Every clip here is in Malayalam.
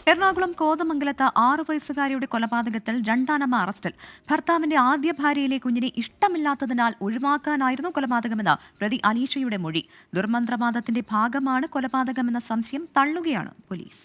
എറണാകുളം കോതമംഗലത്ത് 6 വയസ്സുകാരിയുടെ കൊലപാതകത്തിൽ രണ്ടാനമ്മ അറസ്റ്റിൽ. ഭർത്താവിന്റെ ആദ്യ ഭാര്യയിലെ കുഞ്ഞിനെ ഇഷ്ടമില്ലാത്തതിനാൽ ഒഴിവാക്കാനായിരുന്നു കൊലപാതകമെന്ന് പ്രതി അനീഷയുടെ മൊഴി. ദുർമന്ത്രവാദത്തിന്റെ ഭാഗമാണ് കൊലപാതകമെന്ന സംശയം തള്ളുകയാണ് പോലീസ്.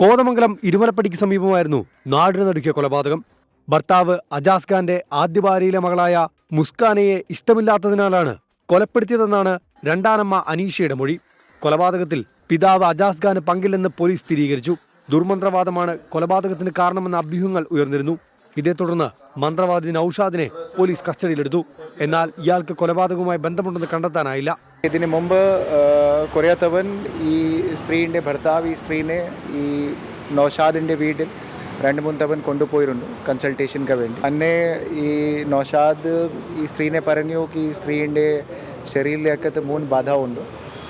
കോതമംഗലം ഇരുമലപ്പടിക്ക് സമീപമായിരുന്നു നാടിന് നടുക്കിയ കൊലപാതകം. ഭർത്താവ് അജാസ് ഖാന്റെ ആദ്യ ഭാര്യയിലെ മകളായ മുസ്കാനയെ ഇഷ്ടമില്ലാത്തതിനാലാണ് കൊലപ്പെടുത്തിയതെന്നാണ് രണ്ടാനമ്മ അനീഷയുടെ മൊഴി. കൊലപാതകത്തിൽ പിതാവ് അജാസ് ഖാന് പങ്കില്ലെന്ന് പോലീസ് സ്ഥിരീകരിച്ചു. ദുർമന്ത്രവാദമാണ് കൊലപാതകത്തിന് കാരണമെന്ന അഭ്യൂഹങ്ങൾ ഉയർന്നിരുന്നു. ഇതേ തുടർന്ന് മന്ത്രവാദി നൌഷാദിനെ പോലീസ് കസ്റ്റഡിയിലെടുത്തു. എന്നാൽ ഇയാൾക്ക് കൊലപാതകവുമായി ബന്ധമുണ്ടെന്ന് കണ്ടെത്താനായില്ല. ഇതിന് മുമ്പ് കുറേ തവണ ഈ സ്ത്രീയുടെ ഭർത്താവ് ഈ സ്ത്രീനെ ഈ നൌഷാദിൻ്റെ വീട്ടിൽ 2-3 തവണ കൊണ്ടുപോയിരുന്നു കൺസൾട്ടേഷന് വേണ്ടി. അന്നേ ഈ നൌഷാദ് ഈ സ്ത്രീനെ പറഞ്ഞു ഈ സ്ത്രീയുടെ ശരീരത്തിലേക്ക് 3 ബാധ ഉണ്ട്.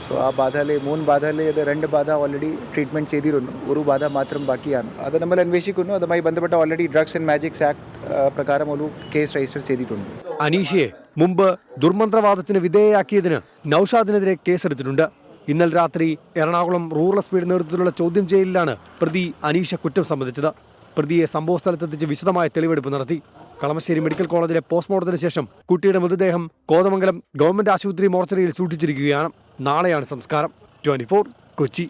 സോ ആ ബാധയിലെ 3 ബാധയിലെ 2 ബാധ ഓൾറെഡി ട്രീറ്റ്മെൻറ്റ് ചെയ്തിരുന്നു. ഒരു ബാധ മാത്രം ബാക്കിയാണ്. അത് നമ്മൾ അന്വേഷിക്കുന്നു. അതുമായി ബന്ധപ്പെട്ട already drugs and magics act പ്രകാരം ഒരു കേസ് രജിസ്റ്റർ ചെയ്തിട്ടുണ്ട്. അനീഷയെ മുമ്പ് ദുർമന്ത്രവാദത്തിന് വിധേയയാക്കിയതിന് നൌഷാദിനെതിരെ കേസെടുത്തിട്ടുണ്ട്. ഇന്നലെ രാത്രി എറണാകുളം റൂറൽ എസ് പിയുടെ നേതൃത്വത്തിലുള്ള ചോദ്യം ചെയ്യലിലാണ് പ്രതി അനീഷ കുറ്റം സമ്മതിച്ചത്. പ്രതിയെ സംഭവസ്ഥലത്തെത്തിച്ച് വിശദമായ തെളിവെടുപ്പ് നടത്തി. കളമശ്ശേരി മെഡിക്കൽ കോളേജിലെ പോസ്റ്റ്മോർട്ടത്തിന് ശേഷം കുട്ടിയുടെ മൃതദേഹം കോതമംഗലം ഗവൺമെന്റ് ആശുപത്രി മോർച്ചറിയിൽ സൂക്ഷിച്ചിരിക്കുകയാണ്. നാളെയാണ് സംസ്കാരം. 24 കൊച്ചി.